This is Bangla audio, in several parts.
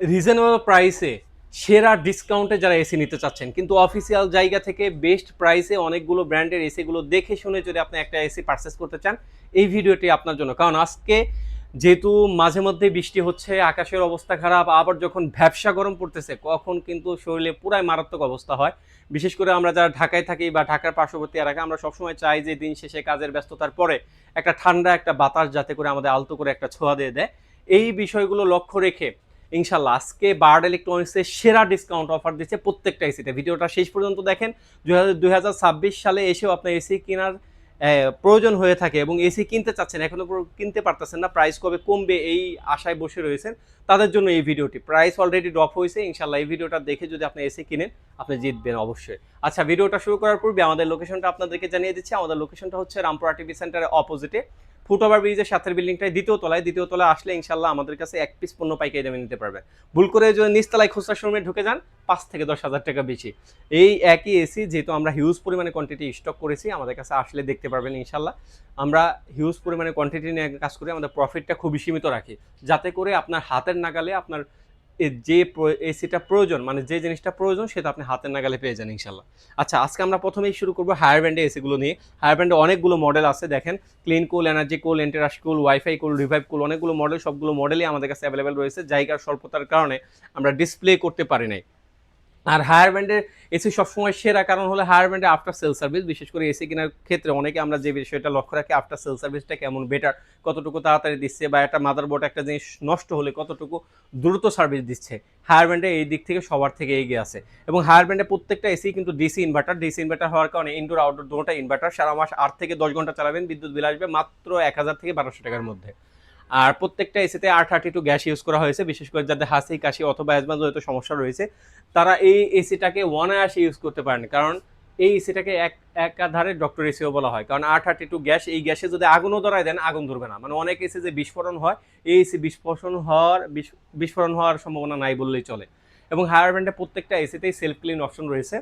রিজনেবল প্রাইসে সেরা ডিসকাউন্টে যারা এসি নিতে চাচ্ছেন, কিন্তু অফিসিয়াল জায়গা থেকে বেস্ট প্রাইসে অনেকগুলো ব্র্যান্ডের এসিগুলো দেখে শুনে যদি আপনি একটা এসি পারচেস করতে চান, এই ভিডিওটি আপনার জন্য। কারণ আজকে যেহেতু মাঝে মধ্যে বৃষ্টি হচ্ছে, আকাশের অবস্থা খারাপ, আবার যখন ভ্যাপসা গরম পড়তেছে কখন কিন্তু শরীরে পুরাই মারাত্মক অবস্থা হয়। বিশেষ করে আমরা যারা ঢাকায় থাকি বা ঢাকার পার্শ্ববর্তী এলাকা, আমরা সবসময় চাই যে দিন শেষে কাজের ব্যস্ততার পরে একটা ঠান্ডা একটা বাতাস যাতে করে আমাদের আলতো করে একটা ছোঁয়া দিয়ে দেয়। এই বিষয়গুলো লক্ষ্য রেখে ইনশাল্লাহ আজকে বার্ড ইলেকট্রনিক্সের সেরা ডিসকাউন্ট অফার দিচ্ছে প্রত্যেকটা এসিতে। ভিডিওটা শেষ পর্যন্ত দেখেন। 2026 সালে এসেও আপনার এসি কেনার প্রয়োজন হয়ে থাকে এবং এসি কিনতে চাচ্ছেন, এখনো কিনতে পারতেছেন না, প্রাইস কবে কমবে এই আশায় বসে রয়েছেন, তাদের জন্য এই ভিডিওটি। প্রাইস অলরেডি ড্রপ হয়েছে, ইনশাল্লাহ এই ভিডিওটা দেখে যদি আপনি এসি কিনেন আপনি জিতবেন অবশ্যই। আচ্ছা, ভিডিওটা শুরু করার পূর্বে আমাদের লোকেশনটা আপনাদেরকে জানিয়ে দিচ্ছি। আমাদের লোকেশনটা হচ্ছে রামপুরা টিভি সেন্টারের অপোজিটে, ফুটওভার ব্রিজের সাথের বিল্ডিংটায় দ্বিতীয় তলায় আসলে ইনশাল্লাহ আমাদের কাছে এক পিস পণ্য পাইকারি দামে নিতে পারবেন। ভুল করে যদি নিচতলায় খুচরা শোরুমে ঢুকে যান 5 থেকে 10,000 টাকা বেশি। এই একই এসি যেহেতু আমরা হিউজ পরিমাণে কোয়ান্টিটি স্টক করেছি, আমাদের কাছে আসলে দেখতে পারবেন ইনশাল্লাহ। আমরা হিউজ পরিমাণে কোয়ান্টিটি নিয়ে কাজ করি, আমাদের প্রফিটটা খুবই সীমিত রাখি, যাতে করে আপনার হাতের নাগালে আপনার যে এসিটা প্রয়োজন, মানে যে জিনিসটা প্রয়োজন সেটা আপনি হাতের নাগালে পেয়ে যান ইনশাল্লাহ। আচ্ছা, আজকে আমরা প্রথমেই শুরু করবো হায়ার ব্র্যান্ডে এসিগুলো নিয়ে। হায়ার ব্র্যান্ডে অনেকগুলো মডেল আছে, দেখেন ক্লিন কুল, এনার্জি কুল, এন্টেরাস কুল, ওয়াইফাই কুল, রিভাইভ কুল, অনেকগুলো মডেল, সবগুলো মডেলই আমাদের কাছে অ্যাভেলেবেল রয়েছে। জায়গার স্বল্পতার কারণে আমরা ডিসপ্লে করতে পারি নাই। আর হায়ার ব্র্যান্ডের এসি সবসময় সেরা কারণ হলো হায়ার ব্র্যান্ডের আফটার সেল সার্ভিস। বিশেষ করে এসি কেনার ক্ষেত্রে অনেকে আমরা যে বিষয়টা লক্ষ্য রাখি, আফটার সেল সার্ভিসটা কেমন বেটার, কতটুকু তাড়াতাড়ি দিচ্ছে, বা একটা মাদারবোর্ড একটা জিনিস নষ্ট হলে কতটুকু দ্রুত সার্ভিস দিচ্ছে। হায়ার ব্র্যান্ডে এই দিক থেকে সবার থেকে এগিয়ে আছে। এবং হায়ার ব্র্যান্ডে প্রত্যেকটা এসি কিন্তু ডিসি ইনভার্টার হওয়ার কারণে ইনডোর আউটডোর দুটোটা ইনভার্টার, সারা মাস 8 থেকে 10 ঘন্টা চালাবেন, বিদ্যুৎ বিল আসবে মাত্র 1000 থেকে 1200 টাকার মধ্যে। আর প্রত্যেকটা এসিতে R32 গ্যাস ইউজ করা হয়েছে। বিশেষ করে যাদের হাসি কাশি অথবা অ্যাজমাজনিত সমস্যা রয়েছে তারা এই এসিটাকে অনায়াসে ইউজ করতে পারেন, কারণ এই এসিটাকে একাধারে ডক্টর এসিও বলা হয়। কারণ R32 গ্যাস, এই গ্যাসে যদি আগুনও ধরায় দেন আগুন ধরবে না। মানে অনেক এসি যে বিস্ফোরণ হয়, এই এসি বিস্ফোরণ হওয়ার সম্ভাবনা নাই বললেই চলে। এবং হায়ার ব্র্যান্ডে প্রত্যেকটা এসিতেই সেলফ ক্লিন অপশন রয়েছে।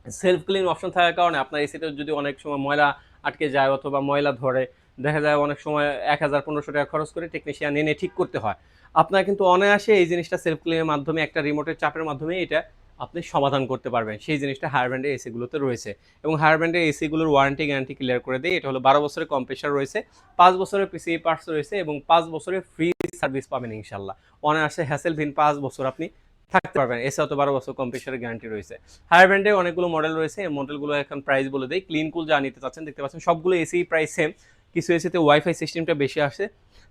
সেলফ ক্লিন অপশন থাকার কারণে আপনার এসিতে যদি অনেক সময় ময়লা আটকে যায় অথবা ময়লা ধরে, দেখা যায় অনেক সময় 1000-1500 টাকা খরচ করে টেকনিশিয়ান এনে ঠিক করতে হয়। আপনার কিন্তু অনায়াসে এই জিনিসটা সেলফ ক্লিনের মাধ্যমে একটা রিমোটের চাপের মাধ্যমে এটা আপনি সমাধান করতে পারবেন। সেই জিনিসটা হায়ার ব্র্যান্ডের এসিগুলোতে রয়েছে। এবং হায়ার ব্র্যান্ডের এসিগুলোর ওয়ারেন্টি গ্যারান্টি ক্লিয়ার করে দেয়। এটা হলো 12 বছরের কম্প্রেসার রয়েছে, 5 বছরের পিসিএ পার্টস রয়েছে এবং 5 বছরের ফ্রি সার্ভিস পাবেন ইনশাল্লাহ। অনায়াসে হ্যাসেল ভিন 5 বছর আপনি থাকতে পারবেন। এছাড়াও তো 12 বছর কম্প্রেসারের গ্যারান্টি রয়েছে। হায়ার ব্র্যান্ডে অনেকগুলো মডেল রয়েছে, এই মডেলগুলো এখন প্রাইস বলে দেয়। ক্লিন কুল যা নিতে চাচ্ছেন দেখতে পাচ্ছেন সবগুলো এসি প্রাইস সেম। কিছু এসিতে ওয়াইফাই সিস্টেমটা বেশি আসে,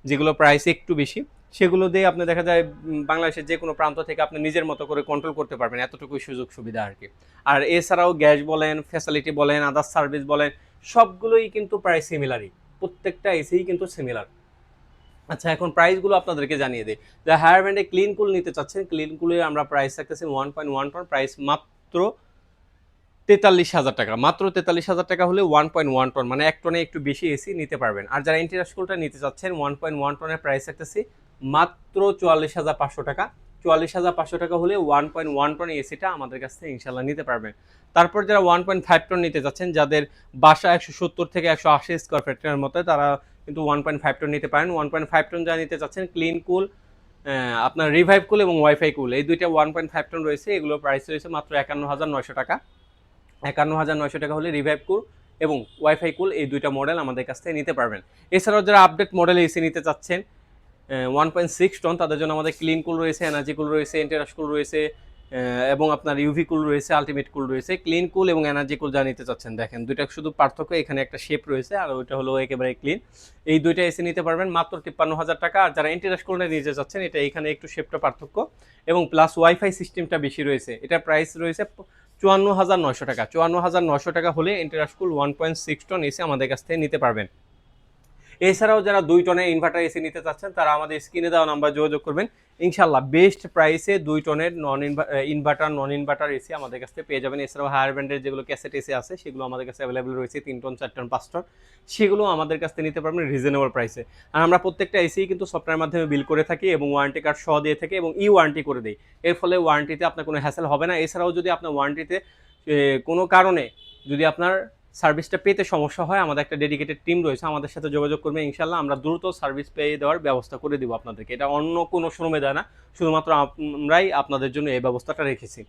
যেগুলো প্রাইস একটু বেশি, সেগুলো দিয়ে আপনি দেখা যায় বাংলাদেশের যে কোনো প্রান্ত থেকে আপনি নিজের মতো করে কন্ট্রোল করতে পারবেন, এতটুকুই সুযোগ সুবিধা আর কি। আর এছাড়াও গ্যাস বলেন, ফ্যাসিলিটি বলেন, আদার্স সার্ভিস বলেন, সবগুলোই কিন্তু প্রায় সিমিলারই। প্রত্যেকটা এসিই কিন্তু সিমিলার। আচ্ছা, এখন প্রাইসগুলো আপনাদেরকে জানিয়ে দিই। যা হায়ার ব্র্যান্ডে ক্লিন কুল নিতে চাচ্ছেন, ক্লিন কুলের আমরা প্রাইস রাখতেছি 1.1 টন, প্রাইস মাত্র 43,000 টাকা। মাত্র 43,000 টাকা হলে 1.1 টন, মানে 1 টনে একটু বেশি এসি নিতে পারবেন। আর যারা ইন্টেরিয়র কুলটা নিতে চাচ্ছেন 1.1 টনের প্রাইস রাখতেছি মাত্র 44,500 টাকা। 44,500 টাকা হলে 1.1 টন এসিটা আমাদের কাছ থেকে ইনশাল্লাহ নিতে পারবেন। তারপর যারা 1.5 টন নিতে চাচ্ছেন, যাদের বাসা 170 থেকে 180 স্কোয়ার ফিটের মতো, তারা কিন্তু 1.5 টন নিতে পারেন। 1.5 টন যারা নিতে চাচ্ছেন, ক্লিন কুল, আপনার রিভাইভ কুল এবং ওয়াইফাই কুল, এই দুইটা 1.5 টন রয়েছে। এগুলোর প্রাইস রয়েছে মাত্র 51,900 টাকা। 51,900 টাকা হলে রিভাইভ কুল এবং ওয়াইফাই কুল এই দুইটা মডেল আমাদের কাছ থেকে নিতে পারবেন। এছাড়াও যারা আপডেট মডেল এসি নিতে চাচ্ছেন 1.6 টন, তাদের জন্য আমাদের ক্লিন কুল রয়েছে, এনার্জি কুল রয়েছে, এন্টেরাস কুল রয়েছে এবং আপনার ইউভি কুল রয়েছে, আলটিমেট কুল রয়েছে। ক্লিন কুল এবং এনার্জি কুল যা নিতে চাচ্ছেন, দেখেন দুইটা শুধু পার্থক্য, এখানে একটা শেপ রয়েছে আর ওইটা হলো একেবারে ক্লিন। এই দুইটা এসি নিতে পারবেন মাত্র 53,000 টাকা। আর যারা এন্টেরাস কুলটা নিতে চাচ্ছেন, এটা এখানে একটু শেপটা পার্থক্য এবং প্লাস ওয়াইফাই সিস্টেমটা বেশি রয়েছে। এটার প্রাইস রয়েছে 54,900 টাকা। 54,900 টাকা হলে এন্টেরাস কুল 1.6 টন এসি আমাদের কাছ থেকে নিতে পারবেন। এছাড়াও যারা 2 টনের ইনভার্টার এসি নিতে চাচ্ছেন, তারা আমাদের স্ক্রিনে দেওয়া নাম্বার যোগাযোগ করবেন। ইনশাল্লাহ বেস্ট প্রাইসে 2 টনের নন ইনভার্টার এসি আমাদের কাছ থেকে পেয়ে যাবেন। এছাড়াও হায়ার ব্র্যান্ডের যেগুলো ক্যাসেট এসি আছে, সেগুলো আমাদের কাছে অ্যাভেলেবেল রয়েছে 3 টন, 4 টন, 5 টন, সেগুলো আমাদের কাছ থেকে নিতে পারবেন রিজনেবল প্রাইসে। আর আমরা প্রত্যেকটা এসি কিন্তু সফটওয়্যার মাধ্যমে বিল করে থাকি এবং ওয়ারেন্টি কার্ড সহ দিয়ে থাকি এবং ওয়ারেন্টি করে দিই। এর ফলে ওয়ারেন্টিতে আপনার কোনো হ্যাসেল হবে না। এছাড়াও যদি আপনার ওয়ারেন্টিতে কোনো কারণে যদি আপনার সার্ভিসটা পেতে সমস্যা হয়, আমাদের একটা ডেডিকেটেড টিম রয়েছে, আমাদের সাথে যোগাযোগ করবে, ইনশাল্লাহ আমরা দ্রুত সার্ভিস পেয়ে দেওয়ার ব্যবস্থা করে দিব আপনাদেরকে। এটা অন্য কোনো শোরুমে দেয় না, শুধুমাত্র আমরাই আপনাদের জন্য এই ব্যবস্থাটা রেখেছি।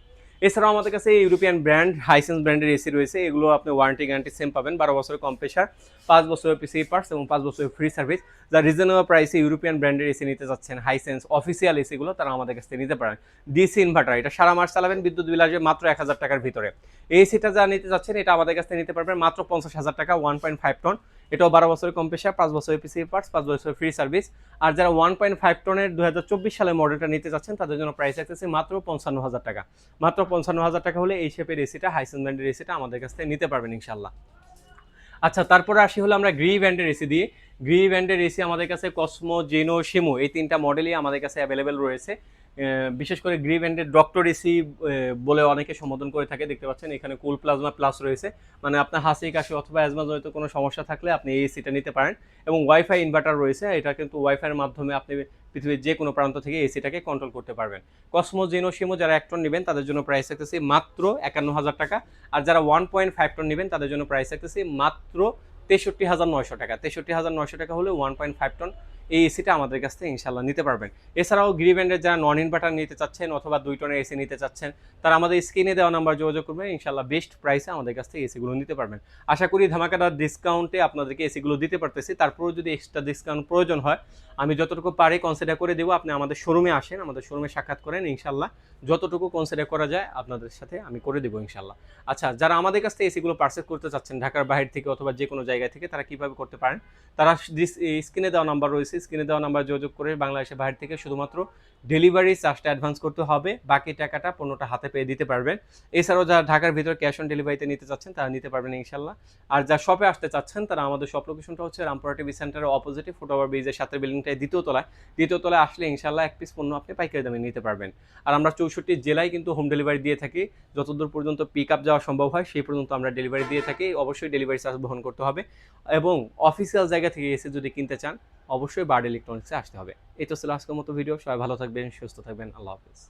এছাড়াও আমাদের কাছে ইউরোপিয়ান ব্র্যান্ড, হাইসেন্স ব্র্যান্ডের এসি রয়েছে, এগুলো আপনি ওয়ারেন্টি গ্যারান্টি সেম পাবেন, 12 বছরের কম্প্রেসার, 5 বছরের পিসি পার্টস এবং 5 বছরের ফ্রি সার্ভিস। যা রিজনেবল প্রাইসে ইউরোপিয়ান ব্র্যান্ডের এসি নিতে যাচ্ছেন, হাইসেন্স অফিসিয়াল এসিগুলো, তারা আমাদের কাছ থেকে নিতে পারেন। ডিসি ইনভার্টার, এটা সারা মাস চালাবেন, বিদ্যুৎ বিল আসবে মাত্র 1000 টাকার ভিতরে। এই এসিটা যা নিতে যাচ্ছেন, এটা আমাদের কাছ থেকে নিতে পারবেন মাত্র 50,000 টাকা, 1.5 টন। এটাও 12 বছরের কম্প্রেসার, 5 বছরের পিসি পার্টস, 5 বছরের ফ্রি সার্ভিস। আর যারা 1.5 টনের 2024 সালের মডেলটা নিতে যাচ্ছেন, তাদের জন্য প্রাইস রাখতেছে মাত্র 55,000 টাকা। মাত্র 55,000 টাকা হলে এই শেপের এসিটা, হাইসেন্স ব্র্যান্ডের এসিটা আমাদের কাছ থেকে নিতে পারবেন ইনশাল্লাহ। আচ্ছা, তারপরে আসি হলো আমরা গ্রি ব্র্যান্ডের এসি দিয়ে। গ্রি ব্র্যান্ডের এসি আমাদের কাছে কসমো, জেনো, শিমো, এই 3টা মডেলই আমাদের কাছে অ্যাভেলেবেল রয়েছে। বিশেষ করে গ্রি ব্র্যান্ডের ডক্টর এসি বলে অনেকে সম্বোধন করে থাকে, দেখতে পাচ্ছেন এখানে কুল প্লাজমা প্লাস রয়েছে, মানে আপনার হাসি কাশি অথবা অ্যাজমা জনিত কোনো সমস্যা থাকলে আপনি এই এসিটা নিতে পারেন। এবং ওয়াইফাই ইনভার্টার রয়েছে, এটা কিন্তু ওয়াইফাইয়ের মাধ্যমে আপনি পৃথিবীর যে কোনো প্রান্ত থেকে এসিটাকে কন্ট্রোল করতে পারবেন। কসমো, জেনো, শিমো যারা 1 টন নেবেন তাদের জন্য প্রাইস রাখতেছি মাত্র 51,000 টাকা। আর যারা 1.5 টন নেবেন তাদের জন্য প্রাইস রাখতেছি মাত্র 63,900 টাকা। 63,900 টাকা হলে 1.5 টন এই এসিটা আমাদের কাছ থেকে ইনশাল্লাহ নিতে পারবেন। এছাড়াও গ্রি ব্র্যান্ডের যারা নন ইনভার্টার নিতে চাচ্ছেন অথবা 2 টনের এসি নিতে চাচ্ছেন, তারা আমাদের স্ক্রিনে দেওয়া নাম্বার যোগাযোগ করবেন, ইনশাল্লাহ বেস্ট প্রাইসে আমাদের কাছ থেকে এসিগুলো নিতে পারবেন। আশা করি ধামাকাদার ডিসকাউন্টে আপনাদেরকে এসিগুলো দিতে পারতেছি। তারপরেও যদি এক্সট্রা ডিসকাউন্ট প্রয়োজন হয়, আমি যতটুকু পারি কনসিডার করে দেবো। আপনি আমাদের শোরুমে আসেন, আমাদের শোরুমে সাক্ষাৎ করেন, ইনশাল্লাহ যতটুকু কনসিডার করা যায় আপনাদের সাথে আমি করে দেবো ইনশাল্লাহ। আচ্ছা, যারা আমাদের কাছ থেকে এসিগুলো পারচেস করতে চাচ্ছেন ঢাকার বাইরে থেকে অথবা যে কোনো জায়গা থেকে, তারা কীভাবে করতে পারেন? তারা স্ক্রিনে দেওয়া নাম্বার রয়েছে, স্ক্রিনে দেওয়া নাম্বার যোগাযোগ করে বাংলাদেশের বাইরে থেকে শুধুমাত্র ডেলিভারি চার্জটা অ্যাডভান্স করতে হবে, বাকি টাকাটা পণ্যটা হাতে পেয়ে দিতে পারবেন। এছাড়াও যারা ঢাকার ভিতরে ক্যাশ অন ডেলিভারিতে নিতে চাচ্ছেন তারা নিতে পারবেন ইনশাল্লাহ। আর যারা শপে আসতে চাচ্ছেন, তারা আমাদের শপ লোকেশনটা হচ্ছে রামপুরা টিভি সেন্টারের অপোজিটে, ফুটওভার ব্রিজের সাথে বিল্ডিংটায় দ্বিতীয় তলায় আসলে ইনশাল্লাহ 1 পিস পণ্য আপনি পাইকারি দামে নিতে পারবেন। আর আমরা 64 জেলায় কিন্তু হোম ডেলিভারি দিয়ে থাকি, যতদূর পর্যন্ত পিক আপ যাওয়া সম্ভব হয় সেই পর্যন্ত আমরা ডেলিভারি দিয়ে থাকি। অবশ্যই ডেলিভারি চার্জ বহন করতে হবে এবং অফিসিয়াল জায়গা থেকে এসে যদি কিনতে চান অবশ্যই বার্ড ইলেকট্রনিক্সে আসতে হবে। এই তো ছিল আজকের মতো ভিডিও। সবাই ভালো থাকবেন, সুস্থ থাকবেন, আল্লাহ হাফেজ।